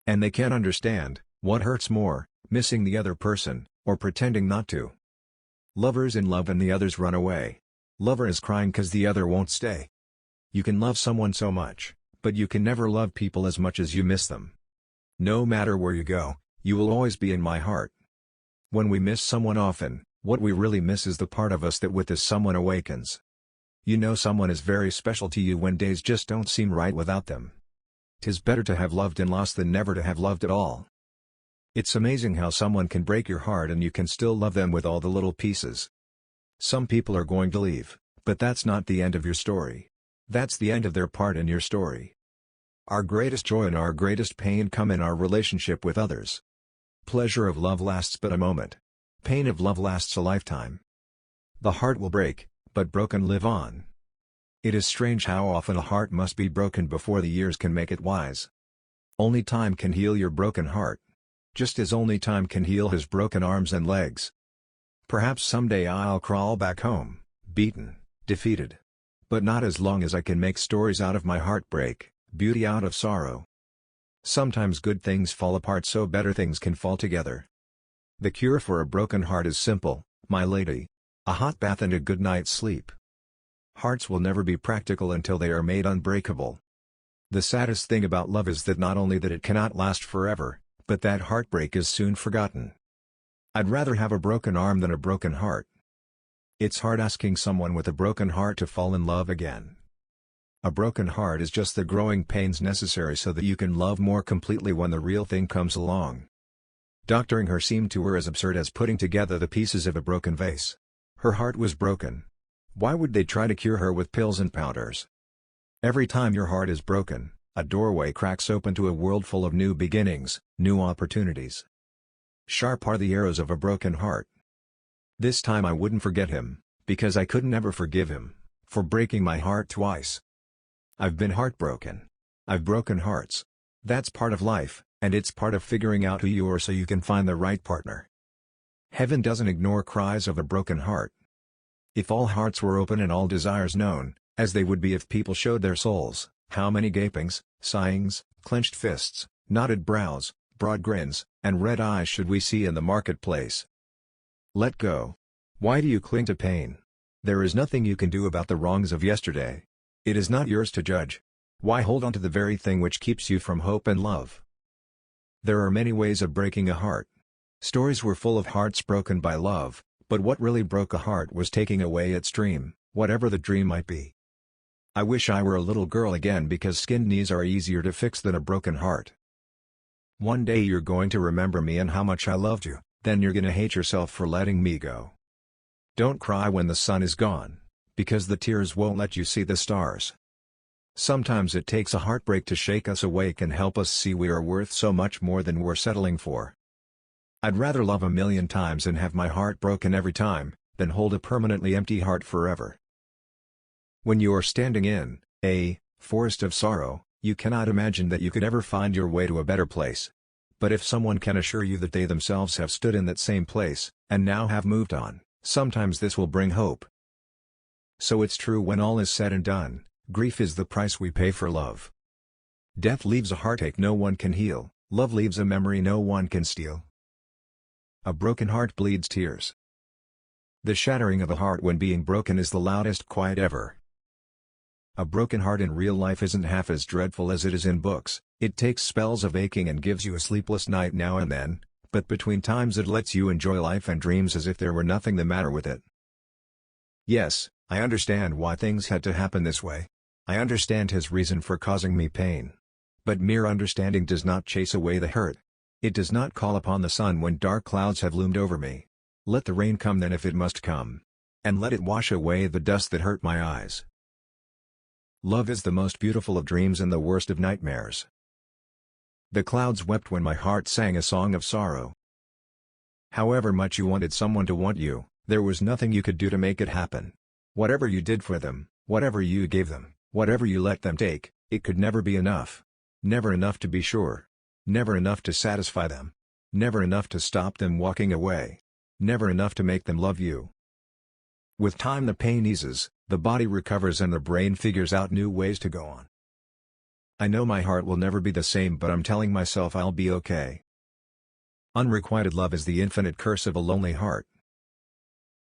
And they can't understand, what hurts more, missing the other person, or pretending not to. Lover's in love and the others run away. Lover is crying 'cause the other won't stay. You can love someone so much, but you can never love people as much as you miss them. No matter where you go, you will always be in my heart. When we miss someone often, what we really miss is the part of us that with this someone awakens. You know someone is very special to you when days just don't seem right without them. 'Tis better to have loved and lost than never to have loved at all. It's amazing how someone can break your heart and you can still love them with all the little pieces. Some people are going to leave, but that's not the end of your story. That's the end of their part in your story. Our greatest joy and our greatest pain come in our relationship with others. Pleasure of love lasts but a moment. Pain of love lasts a lifetime. The heart will break, but broken live on. It is strange how often a heart must be broken before the years can make it wise. Only time can heal your broken heart. Just as only time can heal his broken arms and legs. Perhaps someday I'll crawl back home, beaten, defeated. But not as long as I can make stories out of my heartbreak, beauty out of sorrow. Sometimes good things fall apart so better things can fall together. The cure for a broken heart is simple, my lady. A hot bath and a good night's sleep. Hearts will never be practical until they are made unbreakable. The saddest thing about love is that not only that it cannot last forever, but that heartbreak is soon forgotten. I'd rather have a broken arm than a broken heart. It's hard asking someone with a broken heart to fall in love again. A broken heart is just the growing pains necessary so that you can love more completely when the real thing comes along. Doctoring her seemed to her as absurd as putting together the pieces of a broken vase. Her heart was broken. Why would they try to cure her with pills and powders? Every time your heart is broken, a doorway cracks open to a world full of new beginnings, new opportunities. Sharp are the arrows of a broken heart. This time I wouldn't forget him, because I couldn't ever forgive him, for breaking my heart twice. I've been heartbroken. I've broken hearts. That's part of life, and it's part of figuring out who you are so you can find the right partner. Heaven doesn't ignore cries of a broken heart. If all hearts were open and all desires known, as they would be if people showed their souls, how many gapings, sighings, clenched fists, knotted brows, broad grins, and red eyes should we see in the marketplace? Let go. Why do you cling to pain? There is nothing you can do about the wrongs of yesterday. It is not yours to judge. Why hold on to the very thing which keeps you from hope and love? There are many ways of breaking a heart. Stories were full of hearts broken by love, but what really broke a heart was taking away its dream, whatever the dream might be. I wish I were a little girl again because skinned knees are easier to fix than a broken heart. One day you're going to remember me and how much I loved you, then you're gonna hate yourself for letting me go. Don't cry when the sun is gone, because the tears won't let you see the stars. Sometimes it takes a heartbreak to shake us awake and help us see we are worth so much more than we're settling for. I'd rather love 1,000,000 times and have my heart broken every time, than hold a permanently empty heart forever. When you are standing in a forest of sorrow, you cannot imagine that you could ever find your way to a better place. But if someone can assure you that they themselves have stood in that same place, and now have moved on, sometimes this will bring hope. So it's true when all is said and done, grief is the price we pay for love. Death leaves a heartache no one can heal, love leaves a memory no one can steal. A broken heart bleeds tears. The shattering of a heart when being broken is the loudest quiet ever. A broken heart in real life isn't half as dreadful as it is in books. It takes spells of aching and gives you a sleepless night now and then, but between times it lets you enjoy life and dreams as if there were nothing the matter with it. Yes, I understand why things had to happen this way. I understand his reason for causing me pain. But mere understanding does not chase away the hurt. It does not call upon the sun when dark clouds have loomed over me. Let the rain come then if it must come. And let it wash away the dust that hurt my eyes. Love is the most beautiful of dreams and the worst of nightmares. The clouds wept when my heart sang a song of sorrow. However much you wanted someone to want you, there was nothing you could do to make it happen. Whatever you did for them, whatever you gave them, whatever you let them take, it could never be enough. Never enough to be sure. Never enough to satisfy them. Never enough to stop them walking away. Never enough to make them love you. With time the pain eases, the body recovers and the brain figures out new ways to go on. I know my heart will never be the same, but I'm telling myself I'll be okay. Unrequited love is the infinite curse of a lonely heart.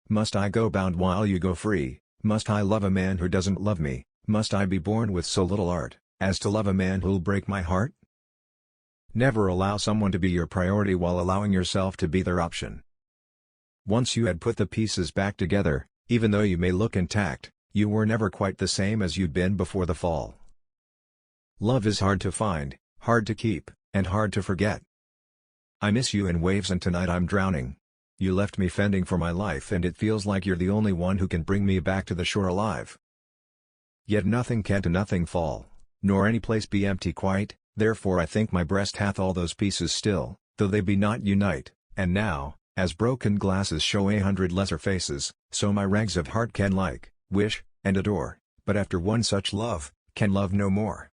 Must I go bound while you go free? Must I love a man who doesn't love me? Must I be born with so little art as to love a man who'll break my heart? Never allow someone to be your priority while allowing yourself to be their option. Once you had put the pieces back together, even though you may look intact, you were never quite the same as you'd been before the fall. Love is hard to find, hard to keep, and hard to forget. I miss you in waves, and tonight I'm drowning. You left me fending for my life, and it feels like you're the only one who can bring me back to the shore alive. Yet nothing can to nothing fall, nor any place be empty quite, therefore I think my breast hath all those pieces still, though they be not unite, and now, as broken glasses show 100 lesser faces, so my rags of heart can like, wish, and adore, but after one such love, can love no more.